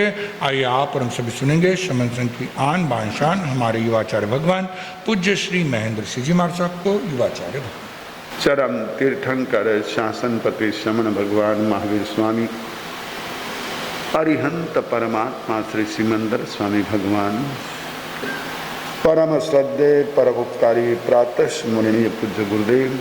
आइए आप और हम सभी सुनेंगे श्रमण संघ की आन बान शान हमारे युवाचार्य भगवान पूज्य श्री महेंद्र सिंह जी महाराज साहब को युवाचार्य भगवान। चरम तीर्थंकर शासनपति श्रमण भगवान महावीर स्वामी अरिहंत परमात्मा श्री सिमंदर स्वामी भगवान परम श्रद्धे परोपकारी प्रातः मुरणीय पूज्य गुरुदेव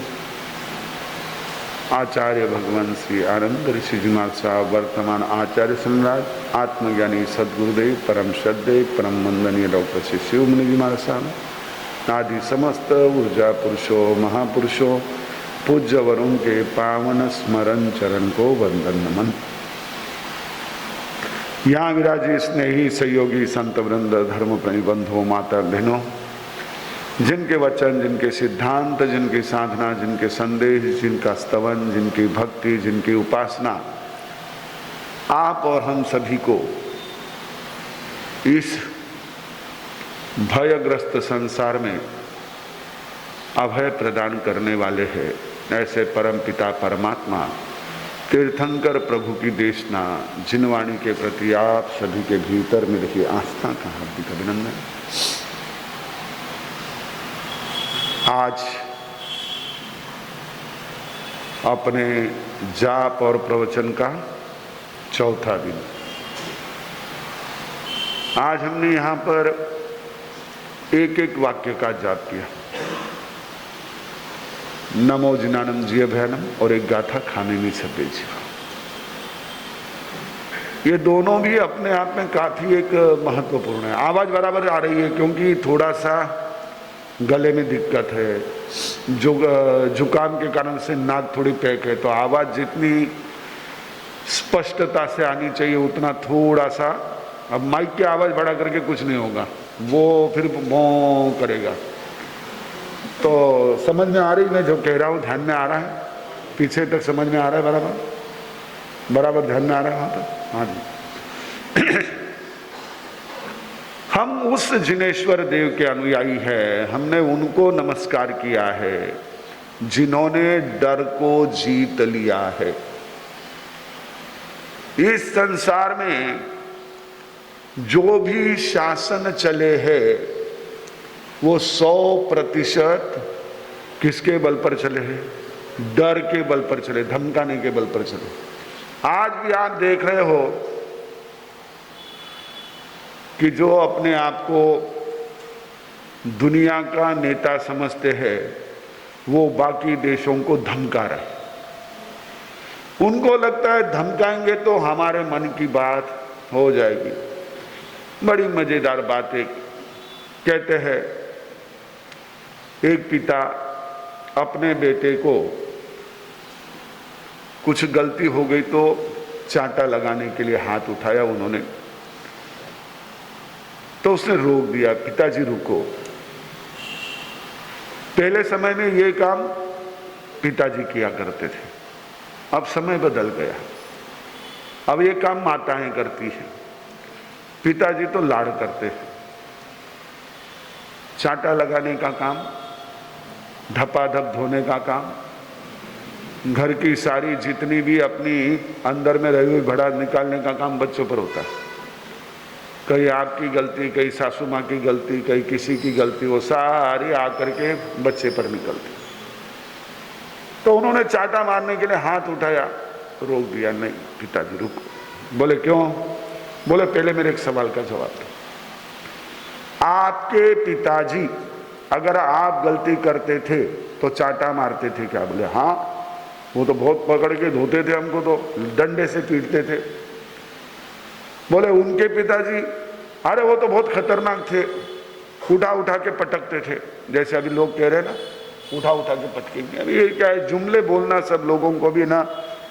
आचार्य भगवान श्री आनंद ऋषि जी महाराज साहब वर्तमान आचार्य सम्राट आत्मज्ञानी सदगुरुदेव परम श्रद्धे परम वंदनीय डॉक्टर श्री शिव मुनि जी महाराज साहब आदि समस्त ऊर्जा पुरुषों महापुरुषों पूज्य वरों के पावन स्मरण चरण को वंदन नमन। यहाँ विराजी स्नेही सहयोगी संत वृंद धर्म प्रेमी बंधुओं माता बहनों, जिनके वचन जिनके सिद्धांत जिनकी साधना जिनके संदेश जिनका स्तवन जिनकी भक्ति जिनकी उपासना आप और हम सभी को इस भयग्रस्त संसार में अभय प्रदान करने वाले हैं, ऐसे परम पिता परमात्मा तीर्थंकर प्रभु की देशना जिनवाणी के प्रति आप सभी के भीतर में रखिए आस्था का हार्दिक अभिनंदन। आज अपने जाप और प्रवचन का चौथा दिन। आज हमने यहाँ पर एक एक वाक्य का जाप किया, नमो जिनानम जी भयानम और एक गाथा खाने में छपे जी। ये दोनों भी अपने आप में काफी एक महत्वपूर्ण है। आवाज बराबर आ रही है क्योंकि थोड़ा सा गले में दिक्कत है, जुकाम के कारण से नाक थोड़ी पैक है, तो आवाज़ जितनी स्पष्टता से आनी चाहिए उतना थोड़ा सा, अब माइक की आवाज़ बढ़ा करके कुछ नहीं होगा, वो फिर भौं करेगा। तो समझ में आ रही, मैं जो कह रहा हूँ ध्यान में आ रहा है, पीछे तक समझ में आ रहा है, बराबर बराबर ध्यान में आ रहा है वहाँ तक। हाँ जी। हम उस जिनेश्वर देव के अनुयायी हैं, हमने उनको नमस्कार किया है जिन्होंने डर को जीत लिया है। इस संसार में जो भी शासन चले हैं वो 100% किसके बल पर चले हैं? डर के बल पर चले, धमकाने के बल पर चले। आज भी आप देख रहे हो कि जो अपने आप को दुनिया का नेता समझते हैं वो बाकी देशों को धमका रहे हैं। उनको लगता है धमकाएंगे तो हमारे मन की बात हो जाएगी। बड़ी मजेदार बात एक कहते हैं, एक पिता अपने बेटे को कुछ गलती हो गई तो चांटा लगाने के लिए हाथ उठाया उन्होंने, तो उसने रोक दिया, पिताजी रुको। पहले समय में ये काम पिताजी किया करते थे, अब समय बदल गया, अब ये काम माताएं करती हैं। पिताजी तो लाड़ करते हैं, चांटा लगाने का काम, धपाधप धोने का काम, घर की सारी जितनी भी अपनी अंदर में रही हुई भड़ास निकालने का काम बच्चों पर होता है। कहीं आपकी गलती, कहीं सासू माँ की गलती, कहीं किसी की गलती, वो सारी आकर के बच्चे पर निकलती। तो उन्होंने चांटा मारने के लिए हाथ उठाया, रोक दिया, नहीं पिताजी रुको। बोले क्यों? बोले पहले मेरे एक सवाल का जवाब दो। आपके पिताजी अगर आप गलती करते थे तो चांटा मारते थे क्या? बोले हाँ, वो तो बहुत पकड़ के धोते थे, हमको तो डंडे से पीटते थे। बोले उनके पिताजी, अरे वो तो बहुत खतरनाक थे, उठा उठा के पटकते थे, जैसे अभी लोग कह रहे हैं ना, उठा उठा के पटकेंगे। अभी ये क्या है, जुमले बोलना सब लोगों को भी ना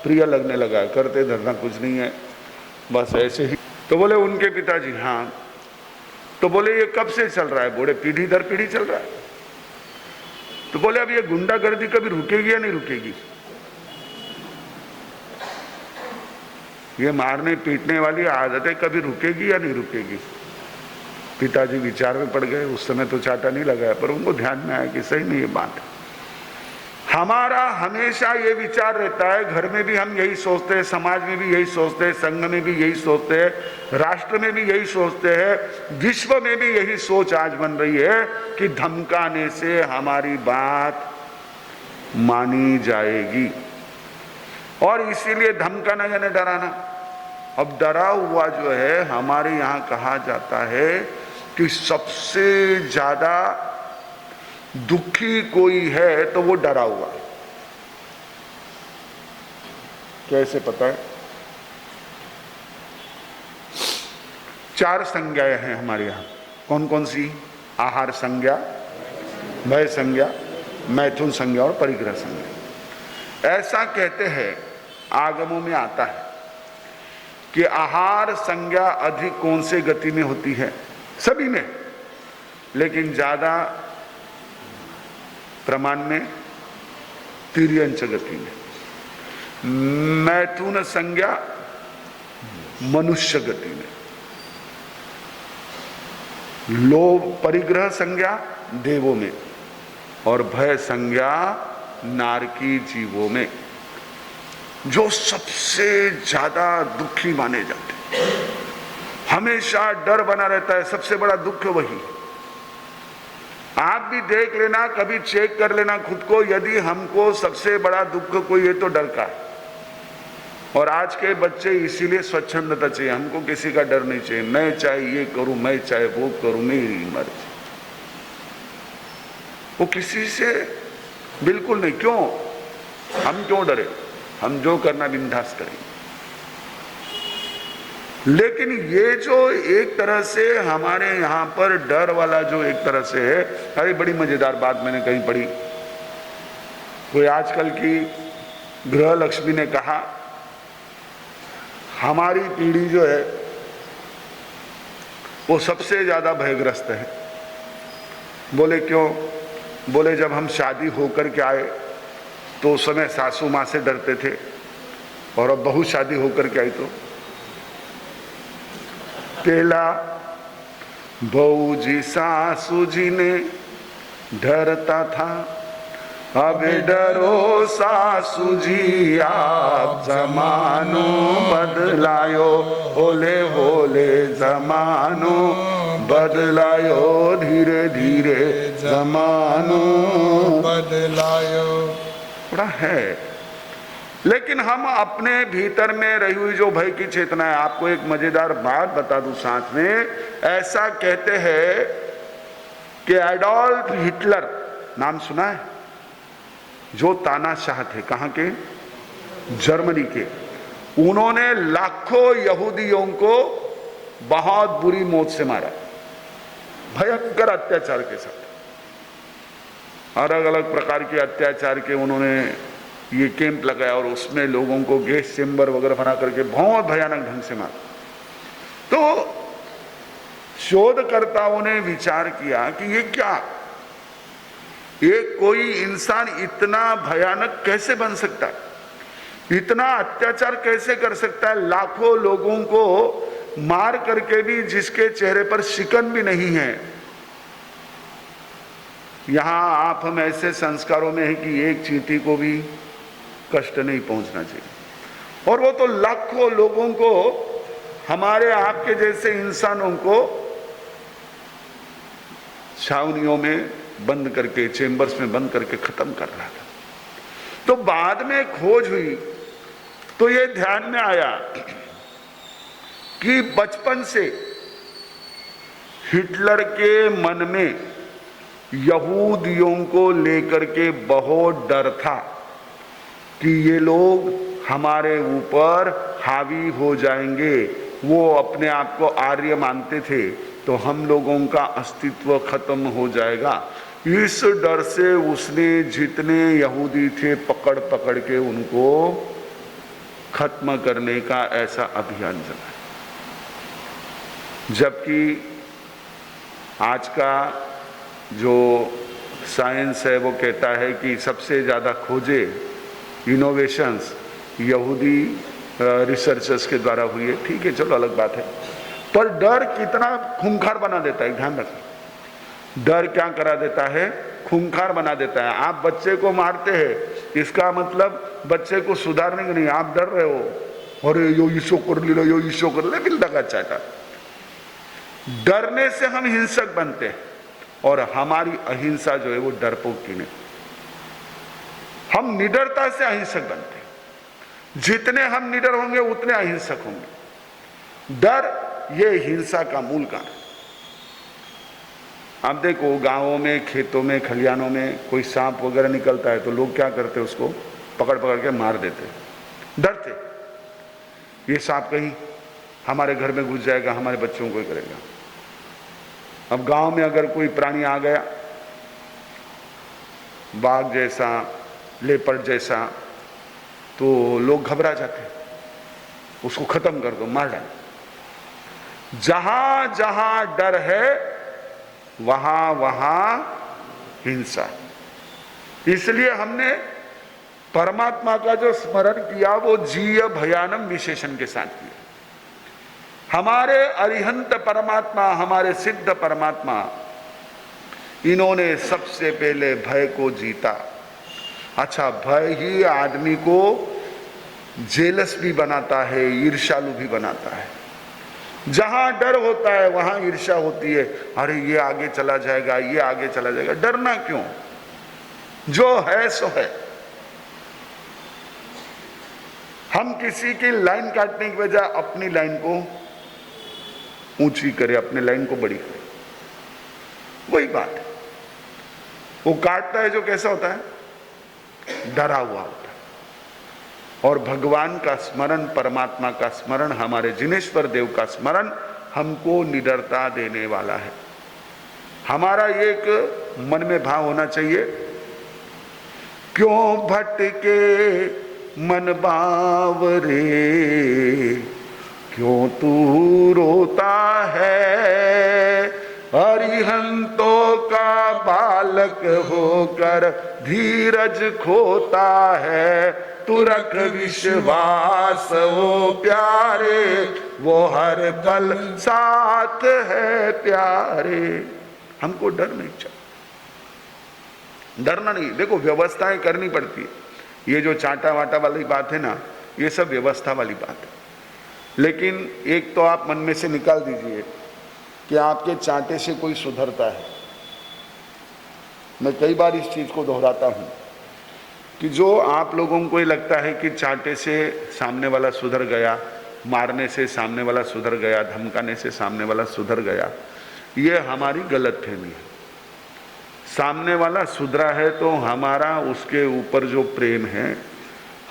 प्रिय लगने लगा है, करते धरना कुछ नहीं है, बस ऐसे ही। तो बोले उनके पिताजी, हाँ। तो बोले ये कब से चल रहा है? बोले पीढ़ी दर पीढ़ी चल रहा है। तो बोले अब ये गुंडागर्दी कभी रुकेगी या नहीं रुकेगी? ये मारने पीटने वाली आदतें कभी रुकेगी या नहीं रुकेगी? पिताजी विचार में पड़ गए। उस समय तो चांटा नहीं लगाया, पर उनको ध्यान में आया कि सही नहीं ये बात। हमारा हमेशा ये विचार रहता है, घर में भी हम यही सोचते हैं, समाज में भी यही सोचते हैं, संघ में भी यही सोचते हैं, राष्ट्र में भी यही सोचते हैं, विश्व में भी यही सोच आज बन रही है कि धमकाने से हमारी बात मानी जाएगी। और इसीलिए धमकाना यानी डराना। अब डरा हुआ जो है, हमारे यहाँ कहा जाता है कि सबसे ज्यादा दुखी कोई है तो वो डरा हुआ है। कैसे पता है? 4 संज्ञाएं हैं हमारे यहां। कौन कौन सी? आहार संज्ञा, भय संज्ञा, मैथुन संज्ञा और परिग्रह संज्ञा। ऐसा कहते हैं, आगमों में आता है कि आहार संज्ञा अधिक कौन से गति में होती है? सभी में, लेकिन ज्यादा प्रमाण में तिर्यंच गति में। मैथुन संज्ञा मनुष्य गति में, लोभ परिग्रह संज्ञा देवों में, और भय संज्ञा नारकी जीवों में, जो सबसे ज्यादा दुखी माने जाते हैं। हमेशा डर बना रहता है, सबसे बड़ा दुख वही। आप भी देख लेना, कभी चेक कर लेना खुद को, यदि हमको सबसे बड़ा दुख कोई है तो डर का है। और आज के बच्चे इसीलिए स्वच्छंदता चाहिए, हमको किसी का डर नहीं चाहिए। मैं चाहे ये करूं, मैं चाहे वो करूं, मेरी मर्जी। वो किसी से बिल्कुल नहीं। क्यों? हम क्यों डरे? हम जो करना बिंदास करेंगे। लेकिन ये जो एक तरह से हमारे यहां पर डर वाला जो एक तरह से है, अरे बड़ी मजेदार बात मैंने कहीं पढ़ी। कोई आजकल की गृह लक्ष्मी ने कहा, हमारी पीढ़ी जो है वो सबसे ज्यादा भयग्रस्त है। बोले क्यों? बोले जब हम शादी होकर के आए तो उस समय सासू माँ से डरते थे, और अब बहू शादी होकर के आई तो पहला बहू जी सासू जी ने डरता था, अब डरो सासू जी आप जमानो बदलायो, होले होले जमानो बदलायो, धीरे धीरे जमानो बदलायो। बड़ा है। लेकिन हम अपने भीतर में रही हुई जो भय की चेतना है, आपको एक मजेदार बात बता दूं साथ में। ऐसा कहते हैं कि एडोल्फ हिटलर, नाम सुना है? जो तानाशाह थे, कहां के? जर्मनी के। उन्होंने लाखों यहूदियों को बहुत बुरी मौत से मारा, भयंकर अत्याचार के साथ। अलग अलग प्रकार के अत्याचार के उन्होंने ये कैंप लगाया, और उसमें लोगों को गैस चेंबर वगैरह बना करके बहुत भयानक ढंग से मारा। तो शोधकर्ताओं ने विचार किया कि ये क्या, ये कोई इंसान इतना भयानक कैसे बन सकता है, इतना अत्याचार कैसे कर सकता है, लाखों लोगों को मार करके भी जिसके चेहरे पर शिकन भी नहीं है। यहां आप हम ऐसे संस्कारों में है कि एक चींटी को भी कष्ट नहीं पहुंचना चाहिए, और वो तो लाखों लोगों को, हमारे आपके जैसे इंसानों को छावनियों में बंद करके, चेंबर्स में बंद करके खत्म कर रहा था। तो बाद में खोज हुई तो ये ध्यान में आया कि बचपन से हिटलर के मन में यहूदियों को लेकर के बहुत डर था कि ये लोग हमारे ऊपर हावी हो जाएंगे। वो अपने आप को आर्य मानते थे, तो हम लोगों का अस्तित्व खत्म हो जाएगा। इस डर से उसने जितने यहूदी थे पकड़ पकड़ के उनको खत्म करने का ऐसा अभियान चलाया। जबकि आज का जो साइंस है वो कहता है कि सबसे ज़्यादा खोजे इनोवेशंस यहूदी रिसर्चर्स के द्वारा हुई है। ठीक है, चलो अलग बात है, पर डर कितना खूंखार बना देता है, ध्यान रखना। डर क्या करा देता है? खूंखार बना देता है। आप बच्चे को मारते हैं, इसका मतलब बच्चे को सुधारने का नहीं, आप डर रहे हो, अरे यो ईशो कर लो, यो ईशो कर ले, बिल्डा का चाटा। डरने से हम हिंसक बनते हैं और हमारी अहिंसा जो है वो डरपोक की नहीं। हम निडरता से अहिंसक बनते हैं। जितने हम निडर होंगे उतने अहिंसक होंगे। डर ये हिंसा का मूल कारण। आप देखो गांवों में, खेतों में, खलिहानों में कोई सांप वगैरह निकलता है तो लोग क्या करते हैं, उसको पकड़ पकड़ के मार देते, डरते, ये सांप कहीं हमारे घर में घुस जाएगा, हमारे बच्चों को ही करेगा। अब गांव में अगर कोई प्राणी आ गया, बाघ जैसा, लेपर्ड जैसा, तो लोग घबरा जाते हैं, उसको खत्म कर दो, मार डालो। जहां जहां डर है वहां वहां हिंसा। इसलिए हमने परमात्मा का जो स्मरण किया वो जीय भयानम विशेषण के साथ किया। हमारे अरिहंत परमात्मा, हमारे सिद्ध परमात्मा, इन्होंने सबसे पहले भय को जीता। अच्छा, भय ही आदमी को जेलस भी बनाता है, ईर्ष्यालु भी बनाता है। जहां डर होता है वहां ईर्ष्या होती है, अरे ये आगे चला जाएगा, ये आगे चला जाएगा। डरना क्यों? जो है सो है। हम किसी की लाइन काटने की बजाय अपनी लाइन को ऊंची करें, अपने लाइन को बड़ी करें, वही बात है। वो काटता है जो कैसा होता है, डरा हुआ होता है। और भगवान का स्मरण, परमात्मा का स्मरण, हमारे जिनेश्वर देव का स्मरण हमको निडरता देने वाला है। हमारा एक मन में भाव होना चाहिए, क्यों भटके मन बावरे, क्यों तू रोता है, अरिहंतों का बालक होकर धीरज खोता है, तू रख विश्वास वो प्यारे, वो हर पल साथ है प्यारे। हमको डर नहीं चाहिए, डरना नहीं। देखो व्यवस्थाएं करनी पड़ती है, ये जो चाटा वाटा वाली बात है ना, ये सब व्यवस्था वाली बात है। लेकिन एक तो आप मन में से निकाल दीजिए कि आपके चांटे से कोई सुधरता है। मैं कई बार इस चीज को दोहराता हूं कि जो आप लोगों को ये लगता है कि चांटे से सामने वाला सुधर गया, मारने से सामने वाला सुधर गया, धमकाने से सामने वाला सुधर गया, ये हमारी गलतफहमी है। सामने वाला सुधरा है तो हमारा उसके ऊपर जो प्रेम है,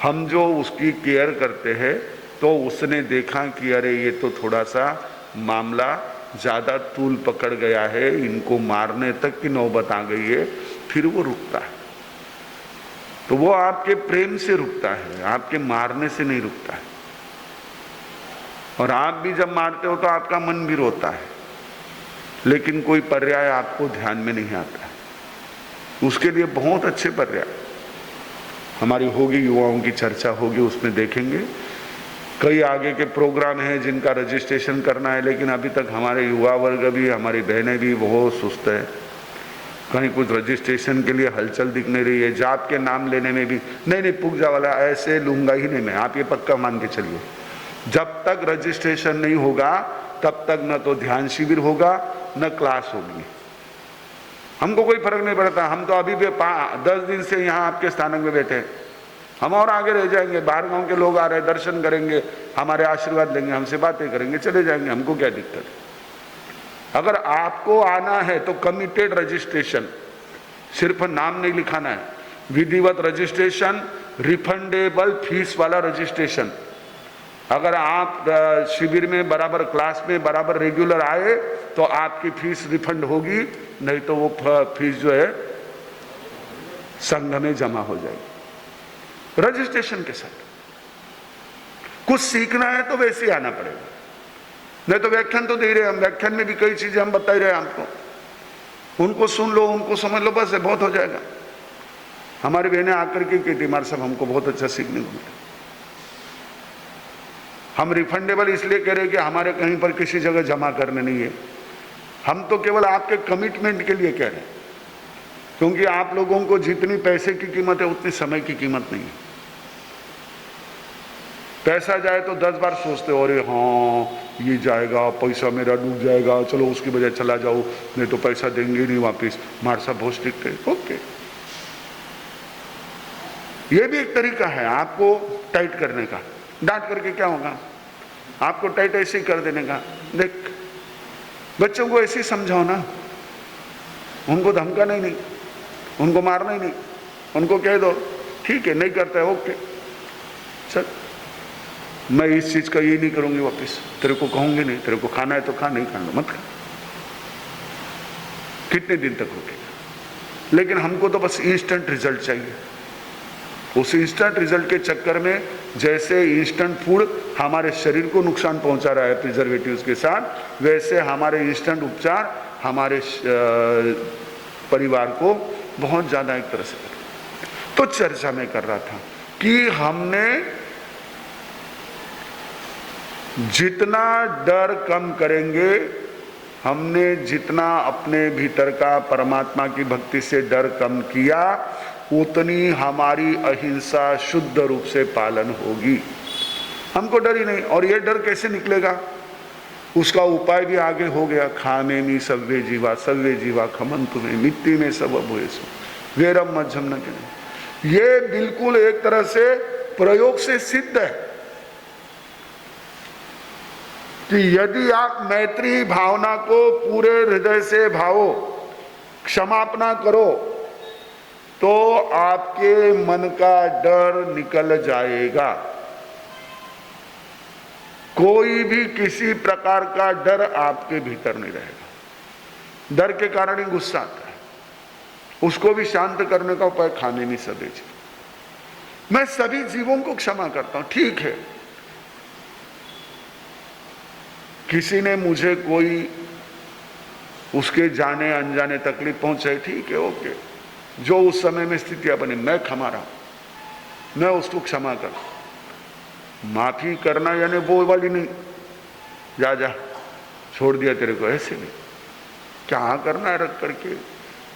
हम जो उसकी केयर करते हैं, तो उसने देखा कि अरे ये तो थोड़ा सा मामला ज़्यादा तूल पकड़ गया है, इनको मारने तक की नौबत आ गई है, फिर वो रुकता है। तो वो आपके प्रेम से रुकता है, आपके मारने से नहीं रुकता है। और आप भी जब मारते हो तो आपका मन भी रोता है, लेकिन कोई पर्याय आपको ध्यान में नहीं आता है। उसके लिए बहुत अच्छे पर्याय हमारी होगी, युवाओं की चर्चा होगी, उसमें देखेंगे। कई आगे के प्रोग्राम हैं जिनका रजिस्ट्रेशन करना है, लेकिन अभी तक हमारे युवा वर्ग भी, हमारी बहनें भी बहुत सुस्त है। कहीं कुछ रजिस्ट्रेशन के लिए हलचल दिख नहीं रही है। जाप के नाम लेने में भी नहीं पुगजा वाला ऐसे लूंगा ही नहीं मैं, आप ये पक्का मान के चलिए। जब तक रजिस्ट्रेशन नहीं होगा तब तक न तो ध्यान शिविर होगा न क्लास होगी। हमको कोई फर्क नहीं पड़ता, हम तो अभी भी 10 दिन से यहाँ आपके स्थानक में बैठे हैं। हम और आगे रह जाएंगे, बाहर गांव के लोग आ रहे हैं, दर्शन करेंगे, हमारे आशीर्वाद लेंगे, हमसे बातें करेंगे, चले जाएंगे, हमको क्या दिक्कत है। अगर आपको आना है तो कमिटेड रजिस्ट्रेशन, सिर्फ नाम नहीं लिखाना है, विधिवत रजिस्ट्रेशन, रिफंडेबल फीस वाला रजिस्ट्रेशन। अगर आप शिविर में बराबर, क्लास में बराबर रेगुलर आए तो आपकी फीस रिफंड होगी, नहीं तो वो फीस जो है संघ में जमा हो जाएगी रजिस्ट्रेशन के साथ। कुछ सीखना है तो वैसे ही आना पड़ेगा, नहीं तो व्याख्यान तो दे रहे हैं हम, व्याख्यान में भी कई चीजें हम बता ही रहे हैं आपको, उनको सुन लो, उनको समझ लो, बस बहुत हो जाएगा। हमारी बहनें आकर के कहती मार साहब हमको बहुत अच्छा सीखने को मिला। हम रिफंडेबल इसलिए कह रहे हैं कि हमारे कहीं पर किसी जगह जमा करने नहीं है, हम तो केवल आपके कमिटमेंट के लिए कह रहे हैं। क्योंकि आप लोगों को जितनी पैसे की कीमत है उतनी समय की कीमत नहीं है। पैसा जाए तो 10 बार सोचते हो, अरे हाँ ये जाएगा, पैसा मेरा डूब जाएगा, चलो उसकी वजह चला जाओ, नहीं तो पैसा देंगे नहीं वापस, मार साहब बहुत स्ट्रिक्ट है। ओके, ये भी एक तरीका है आपको टाइट करने का। डांट करके क्या होगा, आपको टाइट ऐसे ही कर देने का। देख, बच्चों को ऐसे ही समझाओ ना, उनको धमकाना ही नहीं, उनको मारना ही नहीं, उनको कह दो ठीक है नहीं करता है, ओके चल मैं इस चीज का ये नहीं करूंगी वापस, तेरे को कहूंगी नहीं, तेरे को खाना है तो खा, नहीं खाना मत खा। कितने दिन तक रुकेगा? लेकिन हमको तो बस इंस्टेंट रिजल्ट चाहिए। उस इंस्टेंट रिजल्ट के चक्कर में जैसे इंस्टेंट फूड हमारे शरीर को नुकसान पहुंचा रहा है प्रिजर्वेटिव्स के साथ, वैसे हमारे इंस्टेंट उपचार हमारे परिवार को बहुत ज्यादा एक तरह से। तो चर्चा में कर रहा था कि हमने जितना डर कम करेंगे, हमने जितना अपने भीतर का परमात्मा की भक्ति से डर कम किया, उतनी हमारी अहिंसा शुद्ध रूप से पालन होगी। हमको डर ही नहीं। और ये डर कैसे निकलेगा, उसका उपाय भी आगे हो गया। खाने में सव्वे जीवा खमंतु में मिट्टी में सब भूयसु वेरम मध्यम न के। ये बिल्कुल एक तरह से प्रयोग से सिद्ध है कि यदि आप मैत्री भावना को पूरे हृदय से भावो, क्षमापना करो, तो आपके मन का डर निकल जाएगा। कोई भी किसी प्रकार का डर आपके भीतर नहीं रहेगा। डर के कारण ही गुस्सा आता है, उसको भी शांत करने का उपाय खाने में सभी जीव। मैं सभी जीवों को क्षमा करता हूं, ठीक है। किसी ने मुझे कोई उसके जाने अनजाने तकलीफ पहुंचाई, ठीक है, ओके, जो उस समय में स्थितियां बनी, मैं क्षमा रहा हूं, मैं उसको क्षमा कर। माफी करना यानी वो वाली नहीं, जा जा छोड़ दिया तेरे को, ऐसे नहीं। क्या करना है रख करके,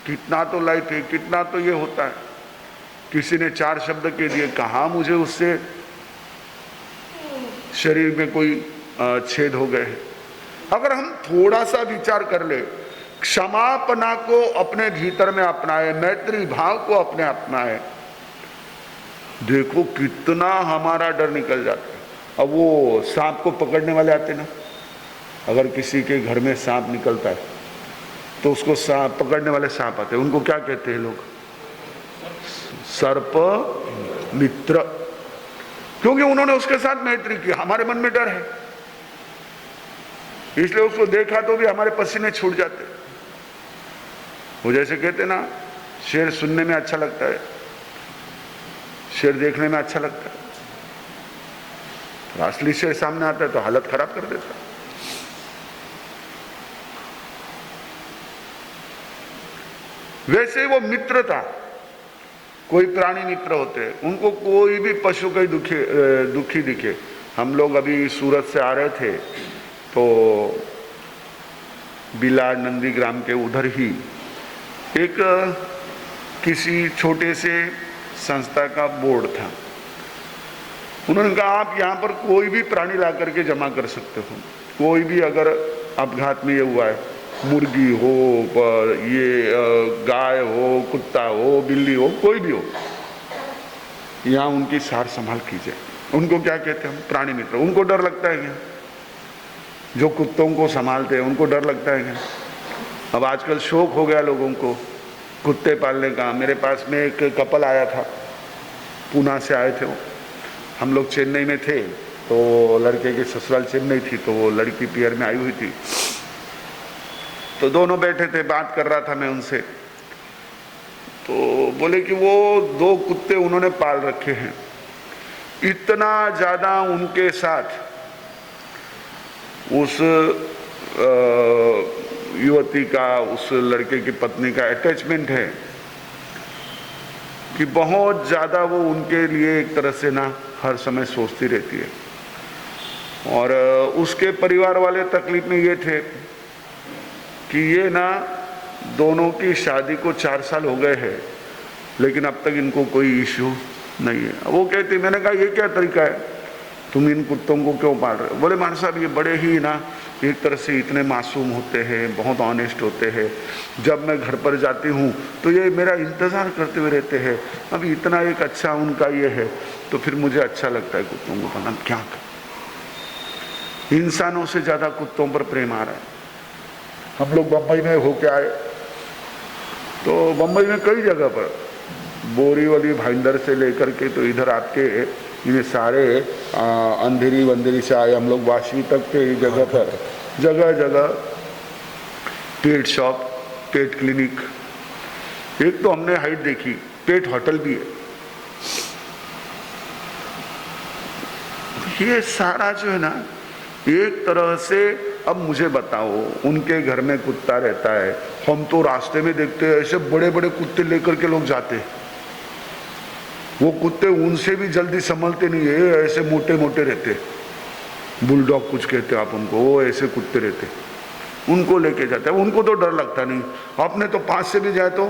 कितना तो लाइफ है, कितना तो ये होता है। किसी ने 4 शब्द के दिए, कहा मुझे उससे शरीर में कोई छेद हो गए हैं। अगर हम थोड़ा सा विचार कर ले, क्षमापना को अपने भीतर में अपनाए, मैत्री भाव को अपने अपनाए, देखो कितना हमारा डर निकल जाता है। अब वो सांप को पकड़ने वाले आते ना, अगर किसी के घर में सांप निकलता है तो उसको सांप पकड़ने वाले सांप आते हैं, उनको क्या कहते हैं लोग, सर्प मित्र, क्योंकि उन्होंने उसके साथ मैत्री की। हमारे मन में डर है, इसलिए उसको देखा तो भी हमारे पसीने छूट जाते। वो जैसे कहते ना, शेर सुनने में अच्छा लगता है, शेर देखने में अच्छा लगता है, तो असली शेर सामने आता है तो हालत खराब कर देता है। वैसे वो मित्रता, कोई प्राणी मित्र होते हैं, उनको कोई भी पशु कहीं दुखी दिखे। हम लोग अभी सूरत से आ रहे थे तो बिलाड़ नंदीग्राम के उधर ही एक किसी छोटे से संस्था का बोर्ड था। उन्होंने कहा आप यहाँ पर कोई भी प्राणी ला करके जमा कर सकते हो, कोई भी अगर अपघात में ये हुआ है, मुर्गी हो, ये गाय हो, कुत्ता हो, बिल्ली हो, कोई भी हो, यहाँ उनकी सार संभाल कीजिए। उनको क्या कहते हैं हम, प्राणी मित्र। उनको डर लगता है क्या? जो कुत्तों को संभालते हैं उनको डर लगता है क्या? अब आजकल शौक हो गया लोगों को कुत्ते पालने का। मेरे पास में एक कपल आया था, पूना से आए थे वो। हम लोग चेन्नई में थे, तो लड़के की ससुराल चेन्नई थी, तो वो लड़की पियर में आई हुई थी। तो दोनों बैठे थे, बात कर रहा था मैं उनसे। तो बोले कि वो 2 कुत्ते उन्होंने पाल रखे हैं, इतना ज़्यादा उनके साथ उस युवती का, उस लड़के की पत्नी का अटैचमेंट है कि बहुत ज़्यादा वो उनके लिए एक तरह से ना हर समय सोचती रहती है। और उसके परिवार वाले तकलीफ में ये थे कि ये ना दोनों की शादी को 4 साल हो गए हैं, लेकिन अब तक इनको कोई इश्यू नहीं है। वो कहती, मैंने कहा ये क्या तरीका है, तुम इन कुत्तों को क्यों पाल रहे हो? बोले मान साहब ये बड़े ही ना एक तरह से इतने मासूम होते हैं, बहुत ऑनेस्ट होते हैं। जब मैं घर पर जाती हूँ तो ये मेरा इंतज़ार करते हुए रहते हैं। अब इतना एक अच्छा उनका ये है तो फिर मुझे अच्छा लगता है कुत्तों को पालना। क्या कर, इंसानों से ज़्यादा कुत्तों पर प्रेम आ रहा है। हम लोग बम्बई में होके आए तो बम्बई में कई जगह पर बोरीवली भाईंदर से लेकर के तो इधर आपके इन्हें सारे अंधेरी वंदेरी से आए हम लोग वाशी तक के जगह पर जगह जगह पेट शॉप, पेट क्लिनिक, एक तो हमने हाइट देखी, पेट होटल भी है। ये सारा जो है ना एक तरह से, अब मुझे बताओ उनके घर में कुत्ता रहता है, हम तो रास्ते में देखते हैं ऐसे बड़े बड़े कुत्ते लेकर के लोग जाते हैं। वो कुत्ते उनसे भी जल्दी संभलते नहीं है, ऐसे मोटे मोटे रहते, बुलडॉग कुछ कहते हैं आप उनको, वो ऐसे कुत्ते रहते, उनको लेके जाते हैं। उनको तो डर लगता नहीं, अपने तो पास से भी जाए तो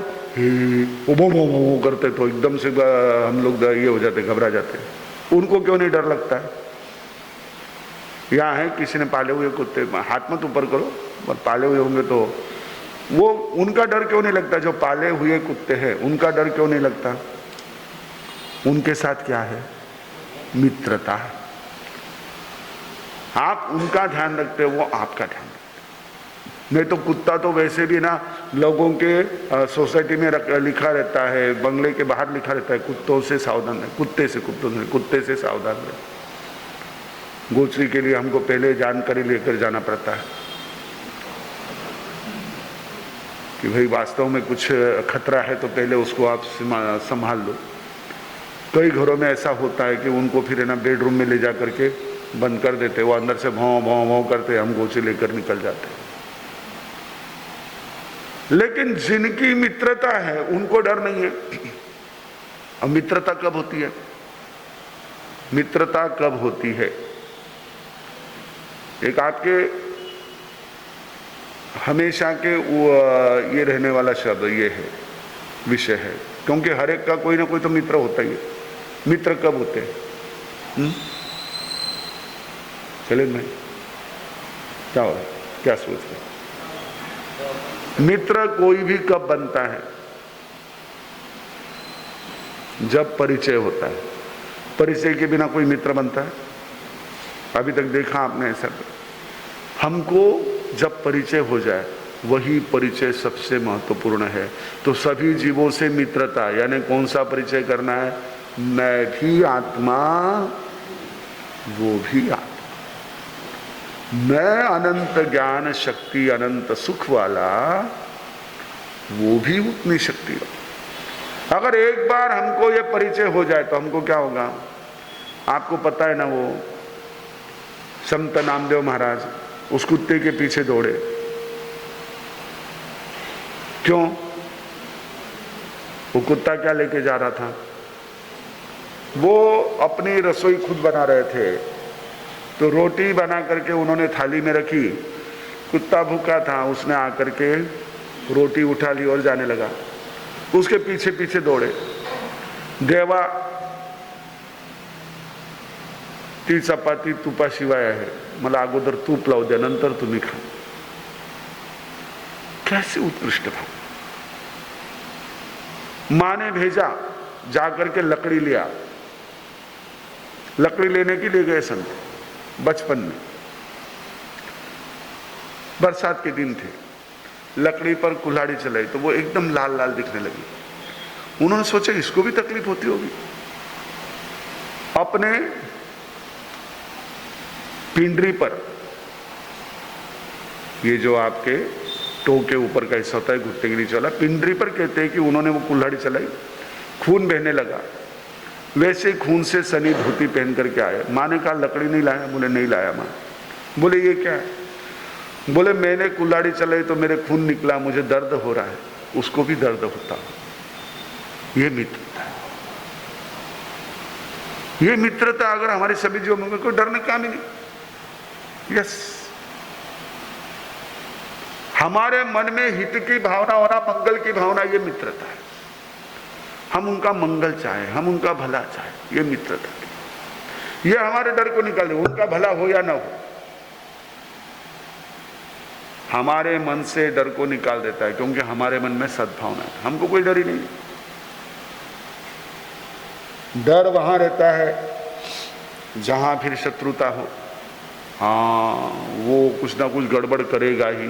वो करते, तो एकदम से हम लोग ये हो जाते, घबरा जाते। उनको क्यों नहीं डर लगता है? यहाँ है किसी ने पाले हुए कुत्ते, हाथ मत ऊपर करो, और पाले हुए होंगे तो वो उनका डर क्यों नहीं लगता? जो पाले हुए कुत्ते हैं उनका डर क्यों नहीं लगता? उनके साथ क्या है? मित्रता है। आप उनका ध्यान रखते हो, वो आपका ध्यान रखते। नहीं तो कुत्ता तो वैसे भी ना लोगों के सोसाइटी में लिखा रहता है, बंगले के बाहर लिखा रहता है, कुत्तों से सावधान रहे, कुत्ते से सावधान रहे। गोचरी के लिए हमको पहले जानकारी लेकर जाना पड़ता है कि भाई वास्तव में कुछ खतरा है तो पहले उसको आप संभाल लो। कई घरों में ऐसा होता है कि उनको फिर है ना बेडरूम में ले जा करके बंद कर देते, वो अंदर से भौं भौं भौं करते, हम गोची लेकर निकल जाते। लेकिन जिनकी मित्रता है उनको डर नहीं है। अब मित्रता कब होती है? मित्रता कब होती है? एक आपके हमेशा के ये रहने वाला शब्द ये है, विषय है, क्योंकि हर एक का कोई ना कोई तो मित्र होता ही है। मित्र कब होते हैं? चले मैं क्या हो रहा है, क्या सोच रहे? मित्र कोई भी कब बनता है? जब परिचय होता है। परिचय के बिना कोई मित्र बनता है? अभी तक देखा आपने ऐसा? हमको जब परिचय हो जाए वही परिचय सबसे महत्वपूर्ण है। तो सभी जीवों से मित्रता, यानी कौन सा परिचय करना है? मैं भी आत्मा, वो भी आत्मा। मैं अनंत ज्ञान शक्ति, अनंत सुख वाला, वो भी उतनी शक्ति वाला। अगर एक बार हमको ये परिचय हो जाए तो हमको क्या होगा? आपको पता है ना, वो संत नामदेव महाराज उस कुत्ते के पीछे दौड़े, क्यों? वो कुत्ता क्या लेके जा रहा था? वो अपनी रसोई खुद बना रहे थे, तो रोटी बना करके उन्होंने थाली में रखी, कुत्ता भूखा था, उसने आकर के रोटी उठा ली और जाने लगा। उसके पीछे पीछे दौड़े। देवा ती चपाती तुपाशिवाय आहे, मला अगोदर तूप लावू द्या, नंतर तुम्ही खा। कैसे उत्कृष्ट भाव! माँ ने भेजा, जाकर के लकड़ी लिया। लकड़ी लेने के लिए गए संत बचपन में, बरसात के दिन थे, लकड़ी पर कुल्हाड़ी चलाई तो वो एकदम लाल लाल दिखने लगी। उन्होंने सोचा इसको भी तकलीफ होती होगी। अपने पिंडरी पर, ये जो आपके टो के ऊपर का हिस्सा होता है, घुटने के नीचे वाला, पिंडरी पर कहते हैं कि उन्होंने वो कुल्हाड़ी चलाई, खून बहने लगा। वैसे खून से सनी धोती पहन करके आए। माँ ने कहा लकड़ी नहीं लाया? बोले नहीं लाया माँ। बोले ये क्या है? बोले मैंने कुल्हाड़ी चलाई तो मेरे खून निकला, मुझे दर्द हो रहा है, उसको भी दर्द होता। ये मित्रता है। ये मित्रता अगर हमारे सभी जीवों में, कोई डरने काम ही नहीं। यस, हमारे मन में हित की भावना होना, मंगल की भावना, ये मित्रता है। हम उनका मंगल चाहे, हम उनका भला चाहे, ये मित्रता है। ये हमारे डर को निकाल दे, उनका भला हो या ना हो, हमारे मन से डर को निकाल देता है, क्योंकि हमारे मन में सद्भावना है, हमको कोई डर ही नहीं। डर वहां रहता है जहां फिर शत्रुता हो, हाँ वो कुछ ना कुछ गड़बड़ करेगा ही।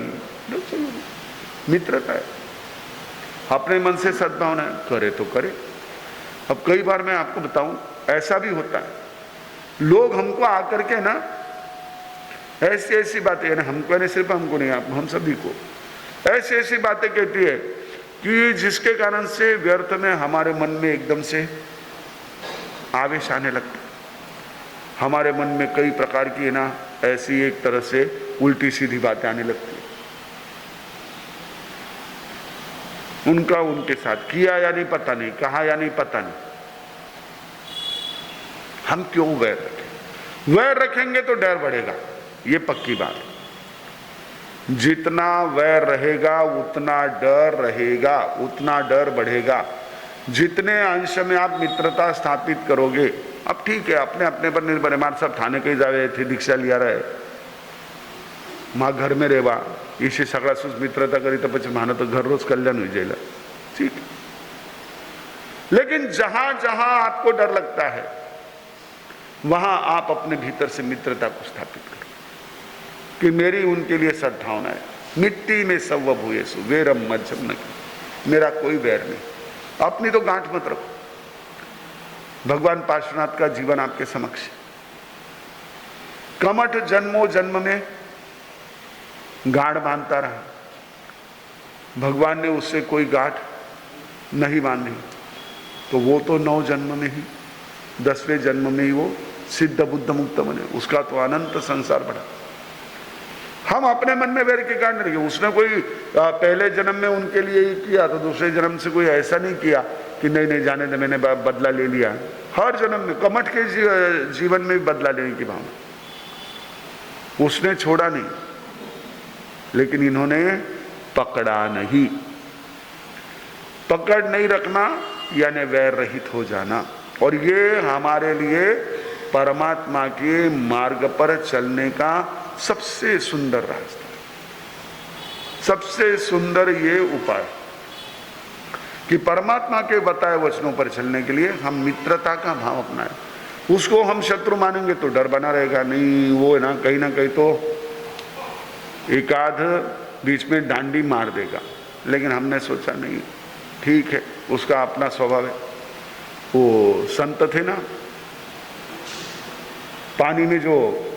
मित्रता है, अपने मन से सद्भावना है, करे तो करे। अब कई बार मैं आपको बताऊं, ऐसा भी होता है, लोग हमको आकर के ना ऐसी ऐसी बातें, ना हमको नहीं, सिर्फ हमको नहीं, आप हम सभी को ऐसी ऐसी बातें कहती है कि जिसके कारण से व्यर्थ में हमारे मन में एकदम से आवेश आने लगता है। हमारे मन में कई प्रकार की ना ऐसी एक तरह से उल्टी सीधी बातें आने लगती है। उनका उनके साथ किया या नहीं पता नहीं, कहा या नहीं पता नहीं, हम क्यों वैर रखें? वैर रखेंगे तो डर बढ़ेगा, ये पक्की बात है। जितना वैर रहेगा उतना डर रहेगा, उतना डर बढ़ेगा। जितने अंश में आप मित्रता स्थापित करोगे, अब ठीक है अपने अपने पर निर्भर है। मार साहब थाने कहीं जावे थे, दीक्षा लिया रहे माँ घर में रेवा, इसे सगळा सुस मित्रता करी तो पछी मानो तो घर रोज कल्याण हुई जाएगा, ठीक है। लेकिन जहां जहां आपको डर लगता है वहां आप अपने भीतर से मित्रता को स्थापित करो कि मेरी उनके लिए सद्भावना है। मिट्टी में सव भूयेसु वेरम मज्जम न, मेरा कोई वैर नहीं। अपनी तो गांठ मत रखो। भगवान पार्श्वनाथ का जीवन आपके समक्ष, कमठ जन्मों जन्म में गांठ बांधता रहा, भगवान ने उससे कोई गांठ नहीं बांधी, तो वो तो 9 जन्म में ही, 10वें जन्म में ही वो सिद्ध बुद्ध मुक्त बने, उसका तो अनंत संसार बढ़ा। हम अपने मन में वैर के कारण नहीं, उसने कोई पहले जन्म में उनके लिए ही किया तो दूसरे जन्म से कोई ऐसा नहीं किया कि नहीं नहीं जाने दे, मैंने बदला ले लिया। हर जन्म में कमठ के जीवन में भी बदला लेने की भावना, उसने छोड़ा नहीं, लेकिन इन्होंने पकड़ा नहीं। पकड़ नहीं रखना यानी वैर रहित हो जाना, और ये हमारे लिए परमात्मा के मार्ग पर चलने का सबसे सुंदर रास्ता, सबसे सुंदर ये उपाय कि परमात्मा के बताए वचनों पर चलने के लिए हम मित्रता का भाव अपनाएं। उसको हम शत्रु मानेंगे तो डर बना रहेगा, नहीं वो ना कहीं तो एकाध बीच में डांडी मार देगा। लेकिन हमने सोचा नहीं, ठीक है उसका अपना स्वभाव है। वो संत थे ना, पानी में जो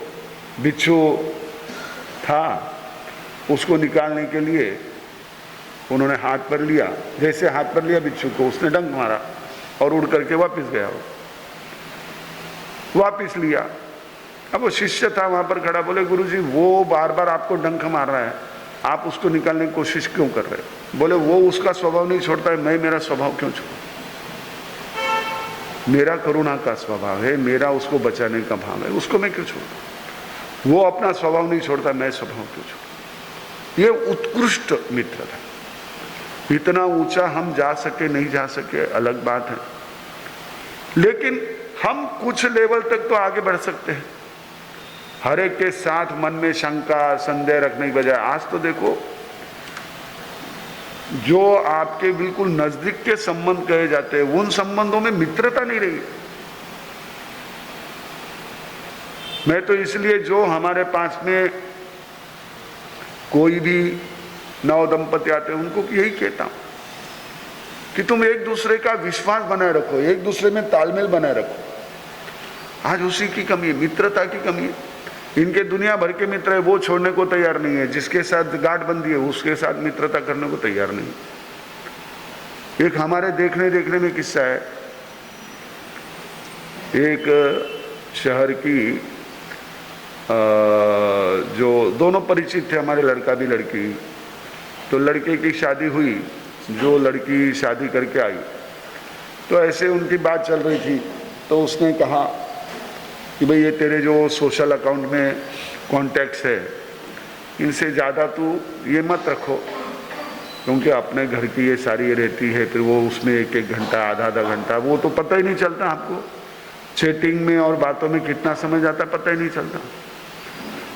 बिच्छू था उसको निकालने के लिए उन्होंने हाथ पर लिया, जैसे हाथ पर लिया बिच्छू को उसने डंक मारा और उड़ करके वापस गया, वापस लिया। अब वो शिष्य था वहां पर खड़ा, बोले गुरुजी वो बार बार आपको डंक मार रहा है, आप उसको निकालने की कोशिश क्यों कर रहे हैं? बोले वो उसका स्वभाव नहीं छोड़ता है, मैं मेरा स्वभाव क्यों छोड़ूं? मेरा करुणा का स्वभाव है, मेरा उसको बचाने का भाव है, उसको मैं क्यों छोड़ूं? वो अपना स्वभाव नहीं छोड़ता, मैं स्वभाव क्यों छोड़ूं? ये उत्कृष्ट मित्र था। इतना ऊंचा हम जा सके नहीं जा सके अलग बात है, लेकिन हम कुछ लेवल तक तो आगे बढ़ सकते हैं। हर एक के साथ मन में शंका संदेह रखने की बजाय आज तो देखो, जो आपके बिल्कुल नजदीक के संबंध कहे जाते हैं उन संबंधों में मित्रता नहीं रही। मैं तो इसलिए जो हमारे पास में कोई भी नव दंपति आते हैं उनको यही कहता हूं कि तुम एक दूसरे का विश्वास बनाए रखो, एक दूसरे में तालमेल बनाए रखो। आज उसी की कमी है, मित्रता की कमी है। इनके दुनिया भर के मित्र है, वो छोड़ने को तैयार नहीं है। जिसके साथ गांठ बंदी है उसके साथ मित्रता करने को तैयार नहीं। एक हमारे देखने में किस्सा है, एक शहर की जो दोनों परिचित थे, हमारे लड़का भी लड़की, तो लड़के की शादी हुई, जो लड़की शादी करके आई तो ऐसे उनकी बात चल रही थी, तो उसने कहा कि भाई ये तेरे जो सोशल अकाउंट में कॉन्टैक्ट्स है इनसे ज़्यादा तू ये मत रखो, क्योंकि अपने घर की ये सारी रहती है, फिर वो उसमें एक एक घंटा आधा आधा घंटा वो तो पता ही नहीं चलता आपको, चैटिंग में और बातों में कितना समय जाता पता ही नहीं चलता।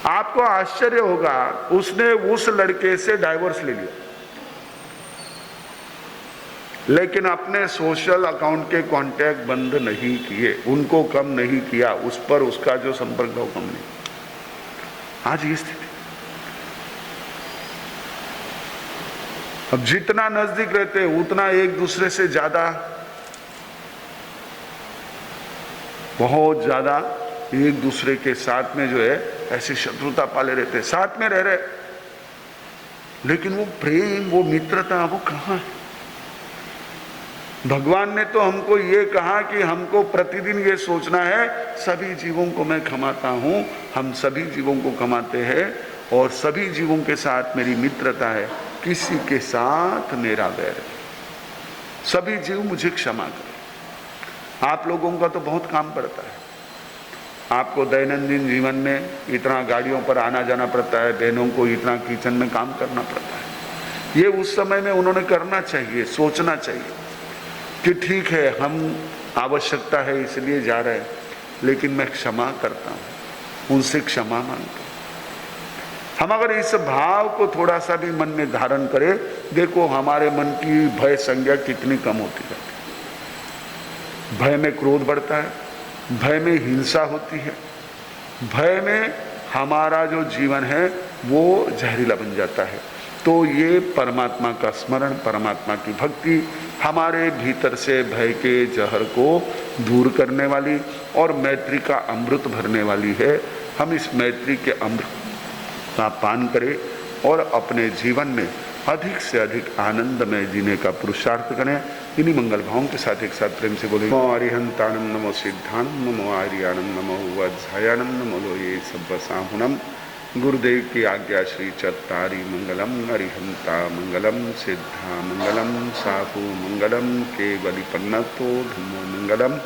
आपको आश्चर्य होगा, उसने उस लड़के से डाइवोर्स ले लिया, लेकिन अपने सोशल अकाउंट के कांटेक्ट बंद नहीं किए, उनको कम नहीं किया, उस पर उसका जो संपर्क था वो कम नहीं। आज ये स्थिति। अब जितना नजदीक रहते हैं उतना एक दूसरे से ज्यादा, बहुत ज्यादा एक दूसरे के साथ में जो है ऐसी शत्रुता पाले रहते, साथ में रह रहे, लेकिन वो प्रेम, वो मित्रता, वो कहां है? भगवान ने तो हमको ये कहा कि हमको प्रतिदिन ये सोचना है, सभी जीवों को मैं क्षमाता हूं, हम सभी जीवों को क्षमाते हैं और सभी जीवों के साथ मेरी मित्रता है, किसी के साथ मेरा वैर है, सभी जीव मुझे क्षमा करें। आप लोगों का तो बहुत काम पड़ता है, आपको दैनंदिन जीवन में इतना गाड़ियों पर आना जाना पड़ता है, बहनों को इतना किचन में काम करना पड़ता है। ये उस समय में उन्होंने करना चाहिए, सोचना चाहिए कि ठीक है हम आवश्यकता है इसलिए जा रहे हैं, लेकिन मैं क्षमा करता हूं, उनसे क्षमा मांगता हूं। हम अगर इस भाव को थोड़ा सा भी मन में धारण करें, देखो हमारे मन की भय संज्ञा कितनी कम होती जाती है। भय में क्रोध बढ़ता है, भय में हिंसा होती है, भय में हमारा जो जीवन है वो जहरीला बन जाता है। तो ये परमात्मा का स्मरण, परमात्मा की भक्ति हमारे भीतर से भय के जहर को दूर करने वाली और मैत्री का अमृत भरने वाली है। हम इस मैत्री के अमृत का पान करें और अपने जीवन में अधिक से अधिक आनंद में जीने का पुरुषार्थ करें। इन्हीं मंगल भावों के साथ एक साथ प्रेम से बोले, नमो अरिहंतानम, नमो सिद्धानम, नमो आर्यानम, नमो वज्रयानम, नमो लोये सब्बसाहुनम। गुरुदेव की आज्ञा श्री चत्तारी मंगलम, अरिहंता मंगलम, सिद्धा मंगलम, साहु मंगलम, केवली पन्नतो धम्मो मंगलम।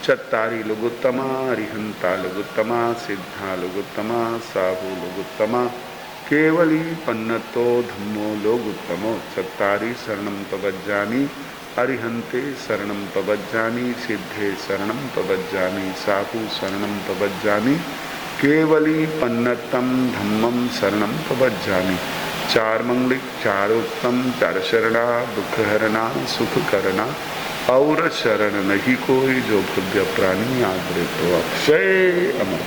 चत्तारी लघुत्तमा, अरिहंता लघुत्तमा, सिद्धा लघुत्तमा, साहु लघुत्तमा, केवली पन्नतो धम्मो लोगुत्तमो। चत्तारी शरणं प्रवज्जामि, अरिहंते शरणं प्रवज्जामि, सिद्धे शरणं प्रवज्जामि, साहु शरणं प्रवज्जामि, केवली पन्नतम धम्मम शरणं प्रवज्जामि। चार मंगलिक, चार उत्तम, चार शरणा, दुख हरना, सुख करना, और शरण नहीं कोई, जो भव्य प्राणी आदरे तो अक्षय अमर।